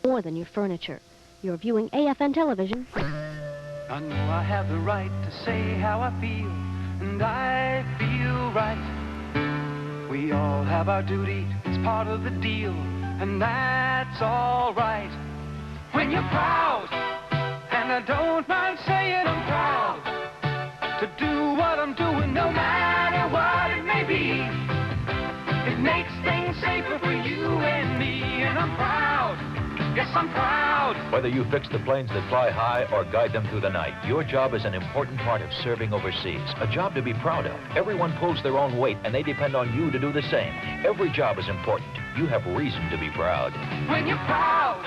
more than your furniture. You're viewing AFN television. I know I have the right to say how I feel, and I feel right. We all have our duty, it's part of the deal, and that's all right. When you're proud, and I don't mind saying I'm proud, to do what I'm doing no matter what it may be. It makes things safer for you and me, and I'm proud. Yes, I'm proud. Whether you fix the planes that fly high or guide them through the night, your job is an important part of serving overseas. A job to be proud of. Everyone pulls their own weight, and they depend on you to do the same. Every job is important. You have reason to be proud. When you're proud,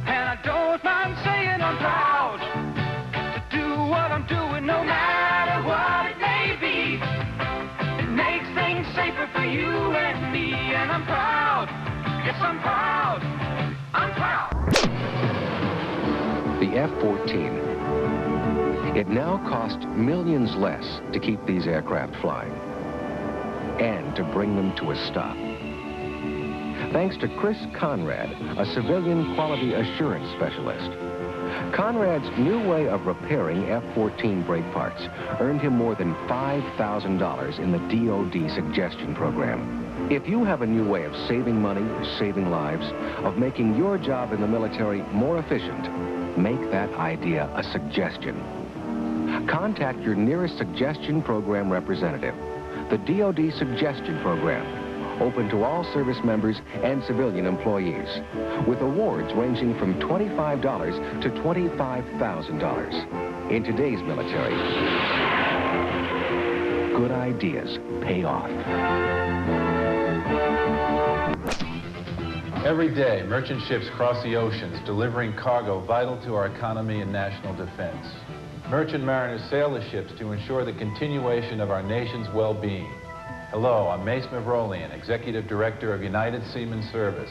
and I don't mind saying I'm proud, to do what I'm doing no matter what it may be. It makes things safer for you and me, and I'm proud. Yes, I'm proud. I'm proud. The F-14. It now costs millions less to keep these aircraft flying and to bring them to a stop. Thanks to Chris Conrad, a civilian quality assurance specialist. Conrad's new way of repairing F-14 brake parts earned him more than $5,000 in the DoD suggestion program. If you have a new way of saving money, saving lives, of making your job in the military more efficient, make that idea a suggestion. Contact your nearest suggestion program representative. The DoD Suggestion Program, open to all service members and civilian employees, with awards ranging from $25 to $25,000. In today's military, good ideas pay off. Every day, merchant ships cross the oceans, delivering cargo vital to our economy and national defense. Merchant mariners sail the ships to ensure the continuation of our nation's well-being. Hello, I'm Mace Mavrolian, Executive Director of United Seamen Service,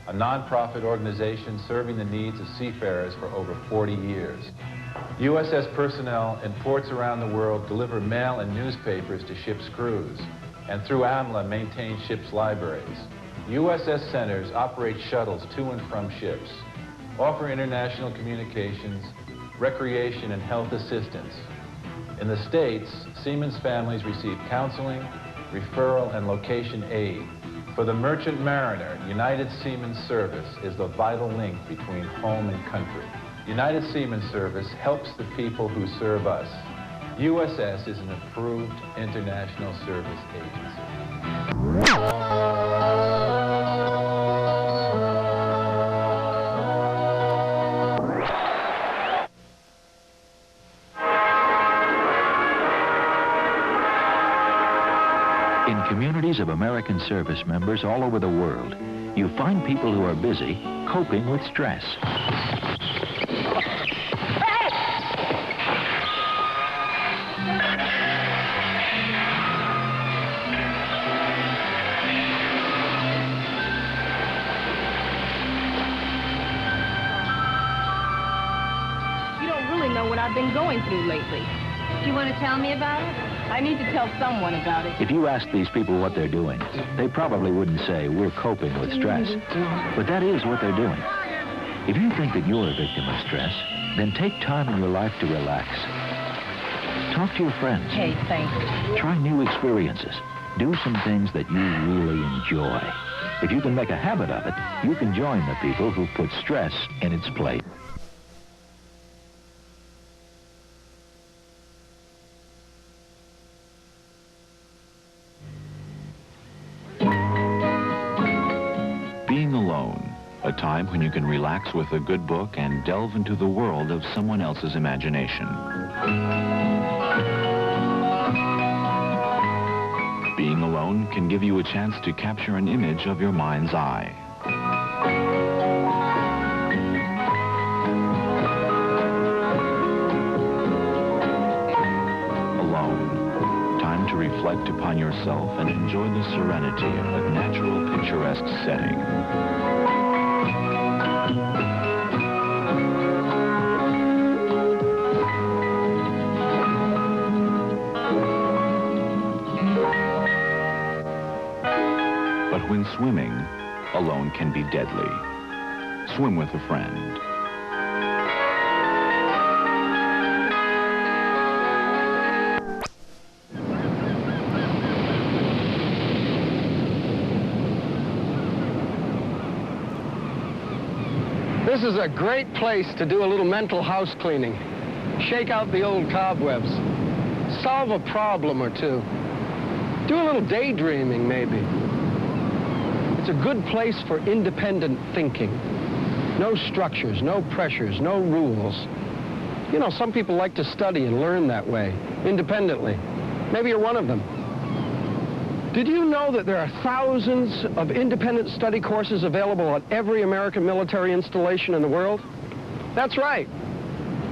a non-profit organization serving the needs of seafarers for over 40 years. USS personnel in ports around the world deliver mail and newspapers to ships' crews, and through AMLA maintain ships' libraries. USS centers operate shuttles to and from ships, offer international communications, recreation, and health assistance. In the States, seamen's families receive counseling, referral, and location aid. For the merchant mariner, United Seamen Service is the vital link between home and country. United Seamen Service helps the people who serve us. USS is an approved international service agency. In communities of American service members all over the world, you find people who are busy coping with stress. You don't really know what I've been going through lately. Do you want to tell me about it? I need to tell someone about it. If you ask these people what they're doing, they probably wouldn't say, we're coping with stress. But that is what they're doing. If you think that you're a victim of stress, then take time in your life to relax. Talk to your friends. Hey, thanks. Try new experiences. Do some things that you really enjoy. If you can make a habit of it, you can join the people who put stress in its place. Being alone, a time when you can relax with a good book and delve into the world of someone else's imagination. Being alone can give you a chance to capture an image of your mind's eye. Alone, time to reflect upon yourself and enjoy the serenity of a natural, picturesque setting. But when swimming, alone can be deadly. swim with a friend. This is a great place to do a little mental house cleaning. Shake out the old cobwebs. Solve a problem or two. Do a little daydreaming, maybe. It's a good place for independent thinking. No structures, no pressures, no rules. You know, some people like to study and learn that way, independently. Maybe you're one of them. Did you know that there are thousands of independent study courses available at every American military installation in the world? That's right.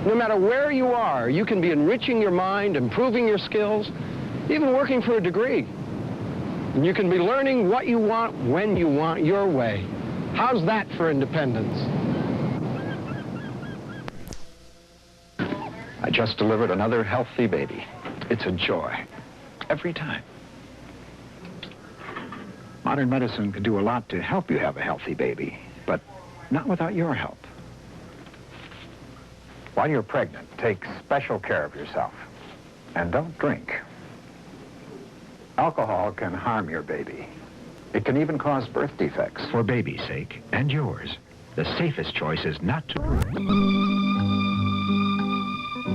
No matter where you are, you can be enriching your mind, improving your skills, even working for a degree. And you can be learning what you want, when you want, your way. How's that for independence? I just delivered another healthy baby. It's a joy. Every time. Modern medicine can do a lot to help you have a healthy baby, but not without your help. While you're pregnant, take special care of yourself. And don't drink. Alcohol can harm your baby. It can even cause birth defects. For baby's sake, and yours, the safest choice is not to drink.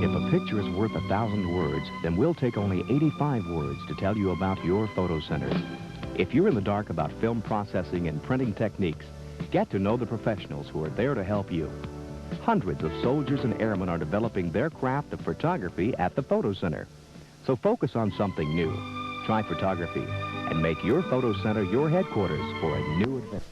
If a picture is worth 1,000 words, then we'll take only 85 words to tell you about your photo center. If you're in the dark about film processing and printing techniques, get to know the professionals who are there to help you. Hundreds of soldiers and airmen are developing their craft of photography at the photo center. So focus on something new. Try photography and make your photo center your headquarters for a new adventure.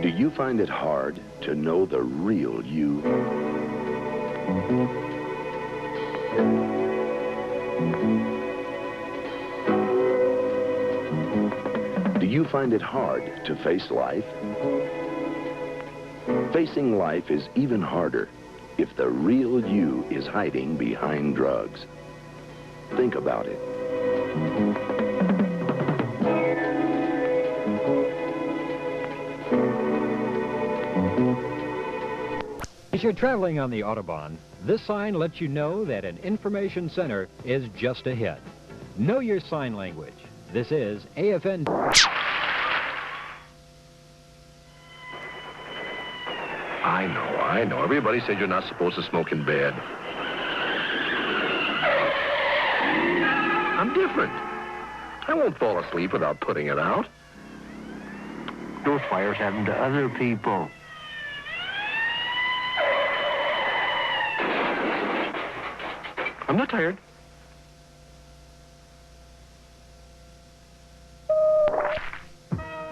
Do you find it hard to know the real you? Do you find it hard to face life? Facing life is even harder if the real you is hiding behind drugs. Think about it. As you're traveling on the Autobahn, this sign lets you know that an information center is just ahead. Know your sign language. This is AFN. I know. Everybody said you're not supposed to smoke in bed. I'm different. I won't fall asleep without putting it out. Those fires happen to other people. I'm not tired.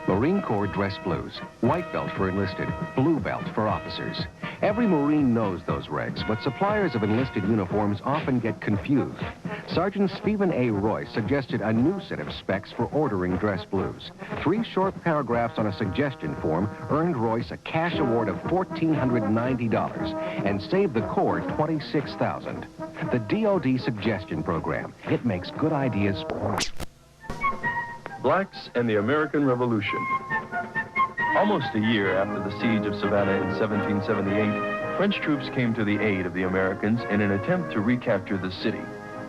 Marine Corps dress blues. White belt for enlisted, blue belt for officers. Every Marine knows those regs, but suppliers of enlisted uniforms often get confused. Sergeant Stephen A. Royce suggested a new set of specs for ordering dress blues. 3 short paragraphs on a suggestion form earned Royce a cash award of $1,490 and saved the Corps $26,000. The DoD Suggestion Program. It makes good ideas. Blacks and the American Revolution. Almost a year after the siege of Savannah in 1778, French troops came to the aid of the Americans in an attempt to recapture the city.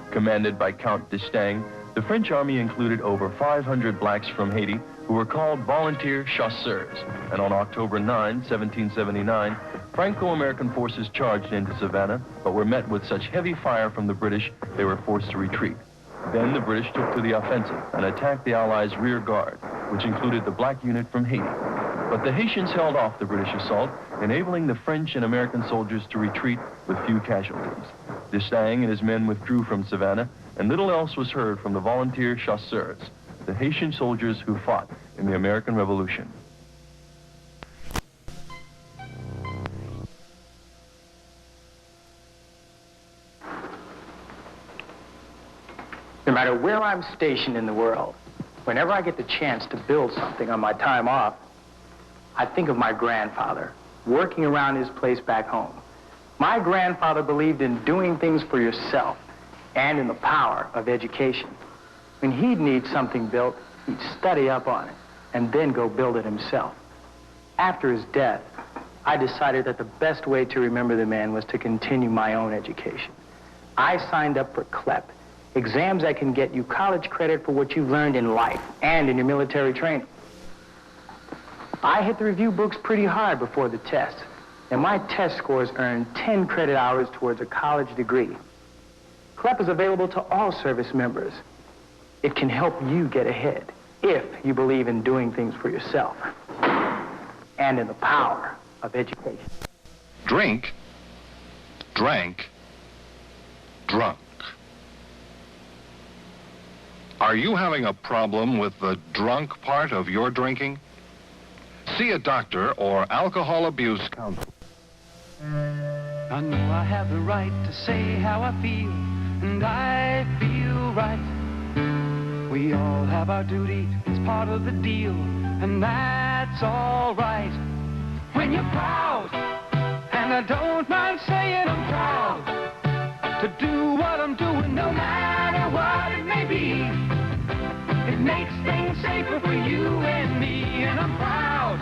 Commanded by Count d'Estaing, the French army included over 500 blacks from Haiti who were called volunteer chasseurs. And on October 9, 1779, Franco-American forces charged into Savannah, but were met with such heavy fire from the British, they were forced to retreat. Then the British took to the offensive and attacked the Allies' rear guard, which included the black unit from Haiti. But the Haitians held off the British assault, enabling the French and American soldiers to retreat with few casualties. D'Estaing and his men withdrew from Savannah, and little else was heard from the volunteer chasseurs, the Haitian soldiers who fought in the American Revolution. matter where I'm stationed in the world, whenever I get the chance to build something on my time off, I think of my grandfather working around his place back home. My grandfather believed in doing things for yourself and in the power of education. When he'd need something built, he'd study up on it and then go build it himself. After his death, I decided that the best way to remember the man was to continue my own education. I signed up for CLEP, exams that can get you college credit for what you learned in life and in your military training. I hit the review books pretty hard before the test, and my test scores earned 10 credit hours towards a college degree. CLEP is available to all service members. It can help you get ahead if you believe in doing things for yourself and in the power of education. Drink, drank, drunk. Are you having a problem with the drunk part of your drinking? See a doctor or alcohol abuse counselor. I know I have the right to say how I feel, and I feel right. We all have our duty, it's part of the deal, and that's all right. When you're proud, and I don't mind saying I'm proud, to do what I'm doing no matter what it may be. It makes things safer for you and me, and I'm proud.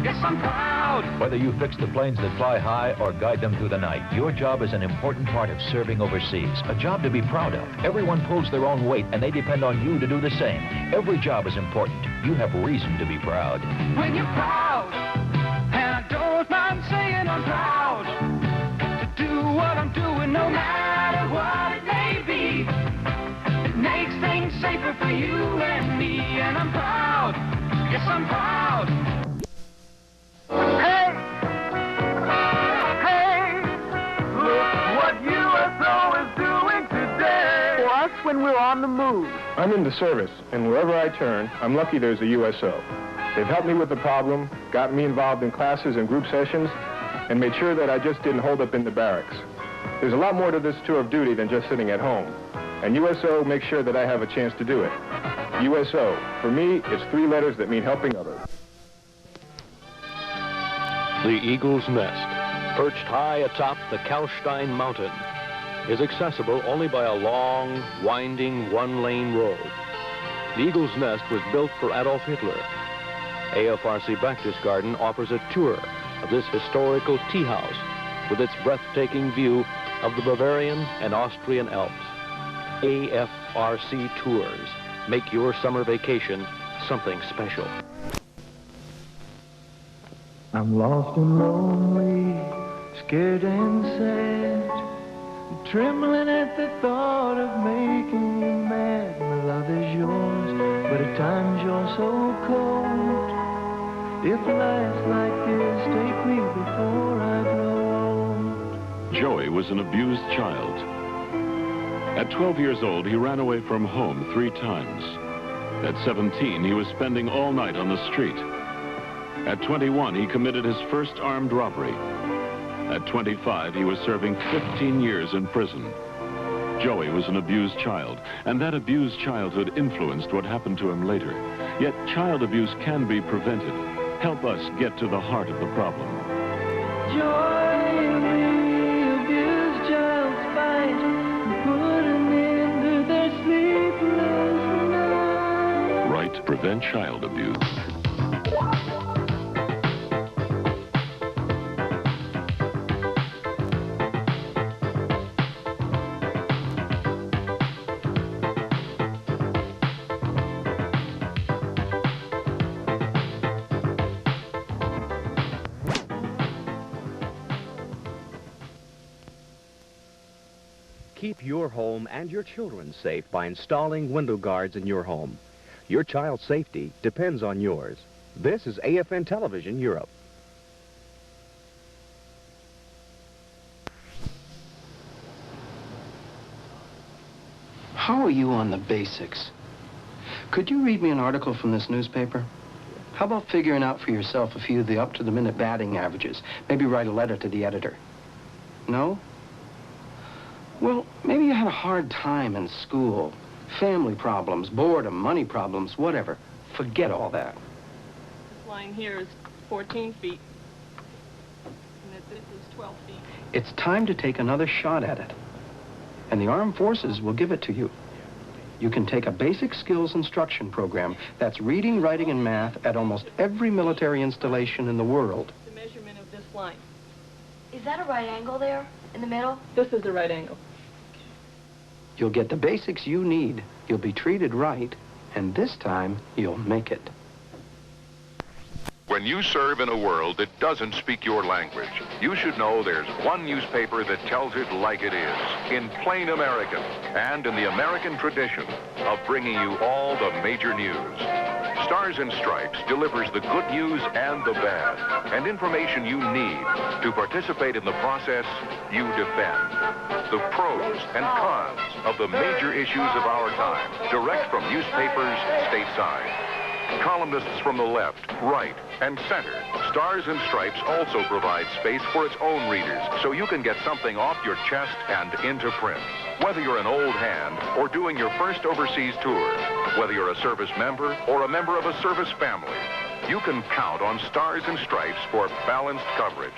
Yes, I'm proud. Whether you fix the planes that fly high or guide them through the night, your job is an important part of serving overseas. A job to be proud of. Everyone pulls their own weight, and they depend on you to do the same. Every job is important. You have reason to be proud. When you're proud, and I don't mind saying I'm proud, to do what I'm doing no matter what it may be. It makes things safer for you and me, and I'm proud. Yes, I'm proud. Hey! Hey! Look what USO is doing today! For us when we're on the move. I'm in the service, and wherever I turn, I'm lucky there's a USO. They've helped me with the problem, gotten me involved in classes and group sessions, and made sure that I just didn't hold up in the barracks. There's a lot more to this tour of duty than just sitting at home. And USO makes sure that I have a chance to do it. USO, for me, it's 3 letters that mean helping others. The Eagle's Nest, perched high atop the Kalstein Mountain, is accessible only by a long, winding, one-lane road. The Eagle's Nest was built for Adolf Hitler. AFRC Baptist Garden offers a tour of this historical tea house with its breathtaking view of the Bavarian and Austrian Alps. AFRC Tours make your summer vacation something special. I'm lost and lonely, scared and sad, trembling at the thought of making you mad. My love is yours, but at times you're so cold. If life's like this, take me before I grow old. Joey was an abused child. At 12 years old, he ran away from home 3 times. At 17, he was spending all night on the street. At 21, he committed his first armed robbery. At 25, he was serving 15 years in prison. Joey was an abused child, and that abused childhood influenced what happened to him later. Yet child abuse can be prevented. Help us get to the heart of the problem. Joy in the abused child's fight, put an end to their sleepless night. Right, prevent child abuse. Keep your home and your children safe by installing window guards in your home. Your child's safety depends on yours. This is AFN Television Europe. How are you on the basics? Could you read me an article from this newspaper? How about figuring out for yourself a few of the up-to-the-minute batting averages? Maybe write a letter to the editor. No? Well, maybe you had a hard time in school. Family problems, boredom, money problems, whatever. Forget all that. This line here is 14 feet. And this is 12 feet. It's time to take another shot at it. And the armed forces will give it to you. You can take a basic skills instruction program that's reading, writing, and math at almost every military installation in the world. The measurement of this line. Is that a right angle there, in the middle? This is the right angle. You'll get the basics you need, you'll be treated right, and this time, you'll make it. When you serve in a world that doesn't speak your language, you should know there's one newspaper that tells it like it is, in plain American, and in the American tradition of bringing you all the major news. Stars and Stripes delivers the good news and the bad, and information you need to participate in the process you defend. The pros and cons of the major issues of our time, direct from newspapers stateside. Columnists from the left, right, and center. Stars and Stripes also provide space for its own readers, so you can get something off your chest and into print. Whether you're an old hand or doing your first overseas tour, whether you're a service member or a member of a service family, you can count on Stars and Stripes for balanced coverage.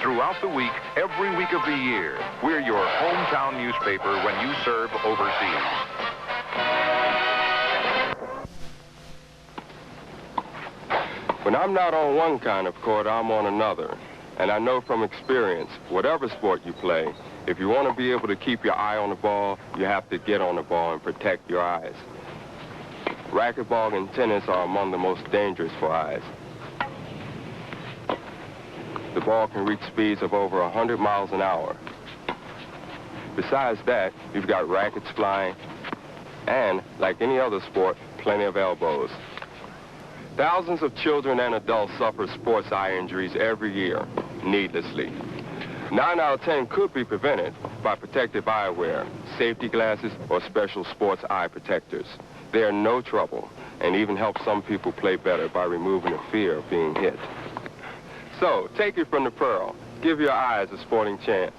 Throughout the week, every week of the year, we're your hometown newspaper when you serve overseas. When I'm not on one kind of court, I'm on another. And I know from experience, whatever sport you play, if you want to be able to keep your eye on the ball, you have to get on the ball and protect your eyes. Racquetball and tennis are among the most dangerous for eyes. The ball can reach speeds of over 100 miles an hour. Besides that, you've got rackets flying, and, like any other sport, plenty of elbows. Thousands of children and adults suffer sports eye injuries every year, needlessly. 9 out of 10 could be prevented by protective eyewear, safety glasses, or special sports eye protectors. They are no trouble and even help some people play better by removing the fear of being hit. So, take it from the pearl. Give your eyes a sporting chance.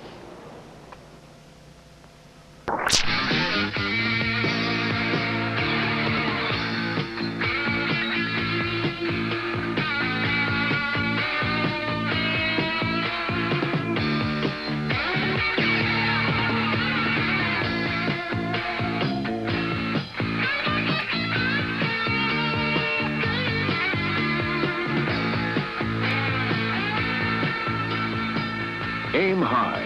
Aim high.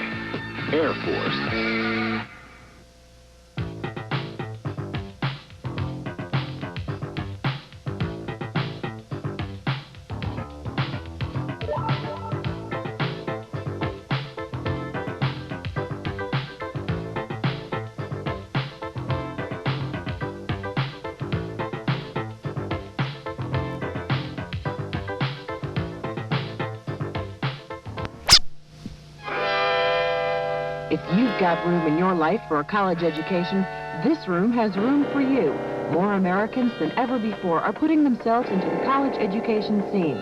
Air Force. If you've got room in your life for a college education, this room has room for you. More Americans than ever before are putting themselves into the college education scene.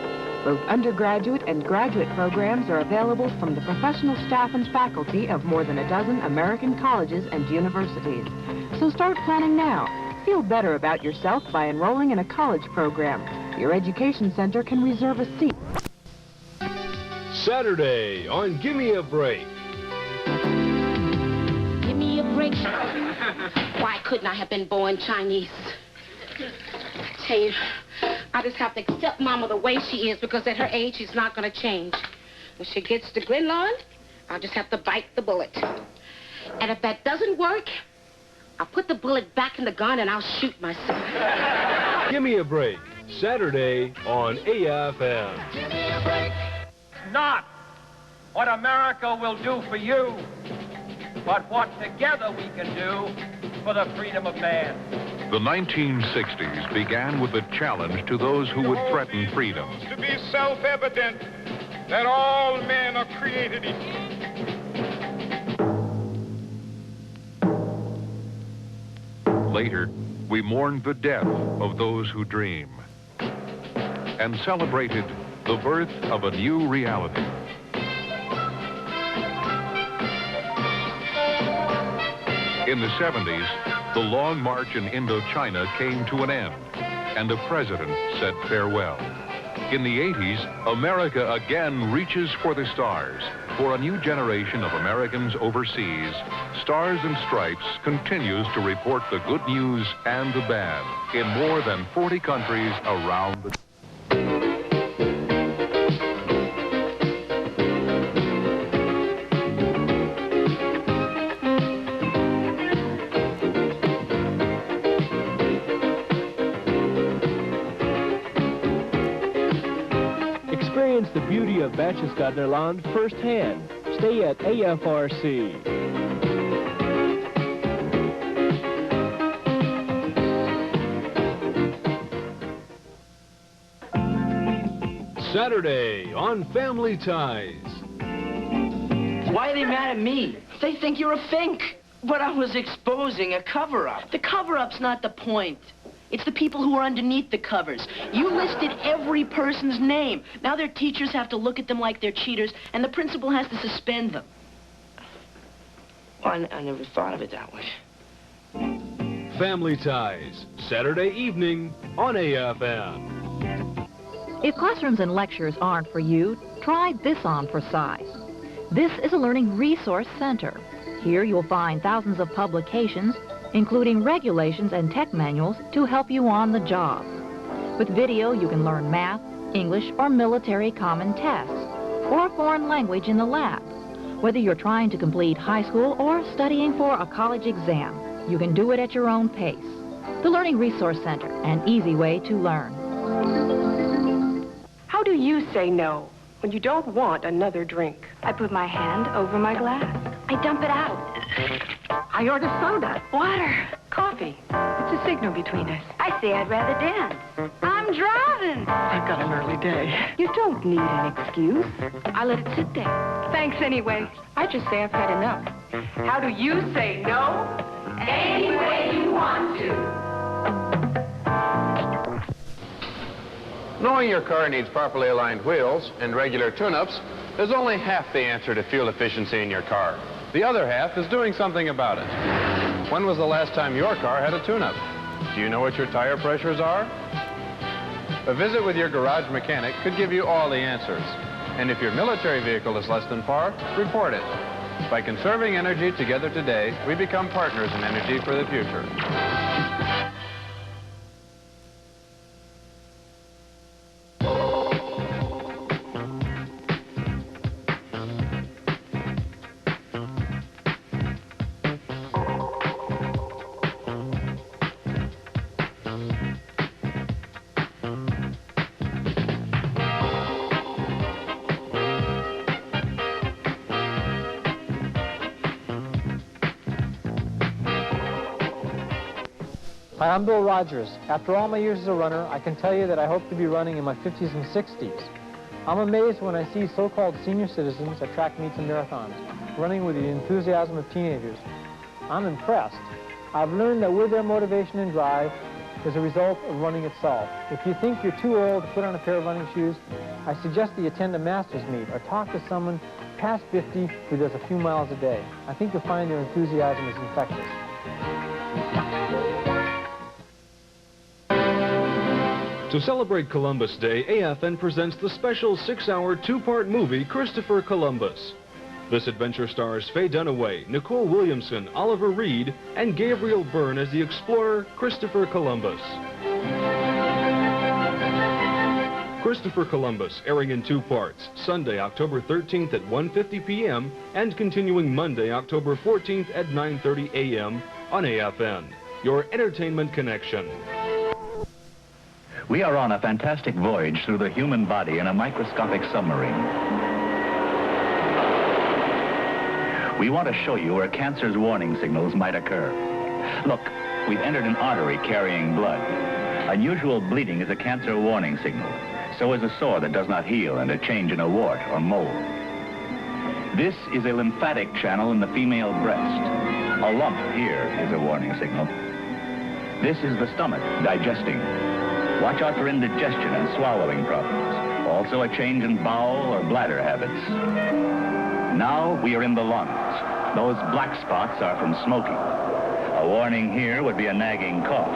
Both undergraduate and graduate programs are available from the professional staff and faculty of more than a dozen American colleges and universities. So start planning now. Feel better about yourself by enrolling in a college program. Your education center can reserve a seat. Saturday on Gimme a Break. Give me a break. Why couldn't I have been born Chinese? I tell you, I just have to accept Mama the way she is because at her age, she's not going to change. When she gets to Glenlawn, I'll just have to bite the bullet. And if that doesn't work, I'll put the bullet back in the gun and I'll shoot myself. Gimme a Break. Saturday on AFN. Give me a break. Not what America will do for you, but what together we can do for the freedom of man. The 1960s began with a challenge to those who would threaten freedom. To be self-evident that all men are created equal. Later, we mourned the death of those who dream and celebrated the birth of a new reality. In the 70s, the long march in Indochina came to an end, and a president said farewell. In the 80s, America again reaches for the stars. For a new generation of Americans overseas, Stars and Stripes continues to report the good news and the bad in more than 40 countries around the world. Experience the beauty of Berchtesgadenerland firsthand. Stay at AFRC. Saturday on Family Ties. Why are they mad at me? They think you're a fink. But I was exposing a cover-up. The cover-up's not the point. It's the people who are underneath the covers. You listed every person's name. Now their teachers have to look at them like they're cheaters, and the principal has to suspend them. Well, I never thought of it that way. Family Ties, Saturday evening on AFN. If classrooms and lectures aren't for you, try this on for size. This is a learning resource center. Here you'll find thousands of publications, including regulations and tech manuals to help you on the job. With video, you can learn math, English, or military common tests, or a foreign language in the lab. Whether you're trying to complete high school or studying for a college exam, you can do it at your own pace. The Learning Resource Center, an easy way to learn. How do you say no when you don't want another drink? I put my hand over my glass. I dump it out. I order soda. Water. Coffee. It's a signal between us. I say I'd rather dance. I'm driving. I've got an early day. You don't need an excuse. I let it sit there. Thanks anyway. I just say I've had enough. How do you say no? Any way you want to. Knowing your car needs properly aligned wheels and regular tune-ups is only half the answer to fuel efficiency in your car. The other half is doing something about it. When was the last time your car had a tune-up? Do you know what your tire pressures are? A visit with your garage mechanic could give you all the answers. And if your military vehicle is less than par, report it. By conserving energy together today, we become partners in energy for the future. Hi, I'm Bill Rogers. After all my years as a runner, I can tell you that I hope to be running in my 50s and 60s. I'm amazed when I see so-called senior citizens at track meets and marathons, running with the enthusiasm of teenagers. I'm impressed. I've learned that with their motivation and drive is a result of running itself. If you think you're too old to put on a pair of running shoes, I suggest that you attend a master's meet or talk to someone past 50 who does a few miles a day. I think you'll find their enthusiasm is infectious. To celebrate Columbus Day, AFN presents the special 6-hour, 2-part movie, Christopher Columbus. This adventure stars Faye Dunaway, Nicole Williamson, Oliver Reed, and Gabriel Byrne as the explorer Christopher Columbus. Christopher Columbus, airing in 2 parts, Sunday, October 13th at 1:50 p.m. and continuing Monday, October 14th at 9:30 a.m. on AFN, your entertainment connection. We are on a fantastic voyage through the human body in a microscopic submarine. We want to show you where cancer's warning signals might occur. Look, we've entered an artery carrying blood. Unusual bleeding is a cancer warning signal. So is a sore that does not heal and a change in a wart or mole. This is a lymphatic channel in the female breast. A lump here is a warning signal. This is the stomach digesting. Watch out for indigestion and swallowing problems. Also a change in bowel or bladder habits. Now we are in the lungs. Those black spots are from smoking. A warning here would be a nagging cough.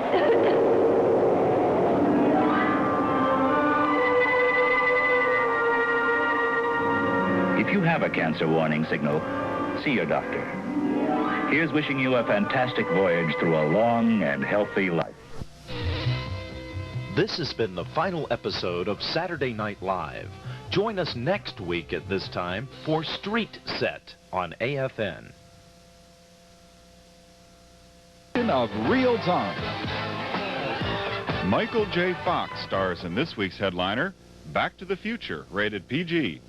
If you have a cancer warning signal, see your doctor. Here's wishing you a fantastic voyage through a long and healthy life. This has been the final episode of Saturday Night Live. Join us next week at this time for Street Set on AFN. Of Real Time. Michael J. Fox stars in this week's headliner, Back to the Future, rated PG.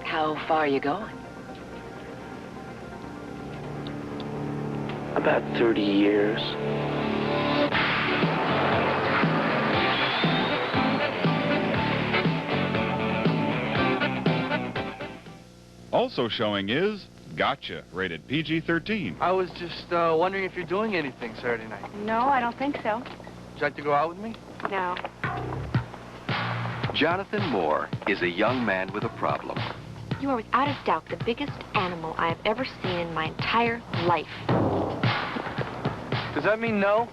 How far are you going? About 30 years. Also showing is Gotcha, rated PG-13. I was just wondering if you're doing anything Saturday night. No, I don't think so. Would you like to go out with me? No. Jonathan Moore is a young man with a problem. You are without a doubt the biggest animal I have ever seen in my entire life. Does that mean no?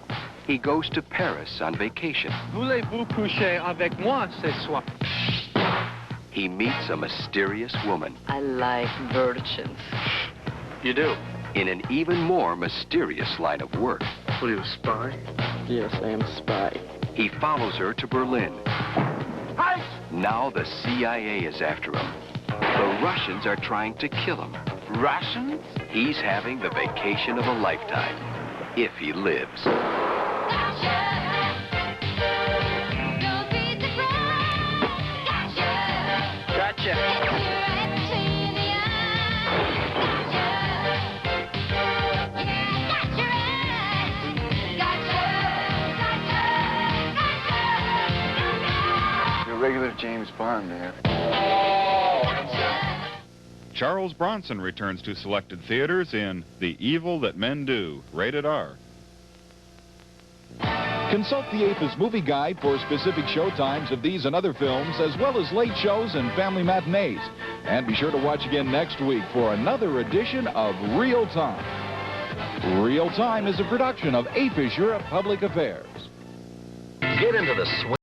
He goes to Paris on vacation. Voulez-vous coucher avec moi ce soir? He meets a mysterious woman. I like virgins. You do? In an even more mysterious line of work. What are you, a spy? Yes, I am a spy. He follows her to Berlin. Hi! Now the CIA is after him. The Russians are trying to kill him. Russians? He's having the vacation of a lifetime, if he lives. Gotcha. You're a regular James Bond, man. Charles Bronson returns to selected theaters in The Evil That Men Do, rated R. Consult the AFRTS movie guide for specific showtimes of these and other films, as well as late shows and family matinees. And be sure to watch again next week for another edition of Real Time. Real Time is a production of AFRTS Europe Public Affairs. Get into the swing.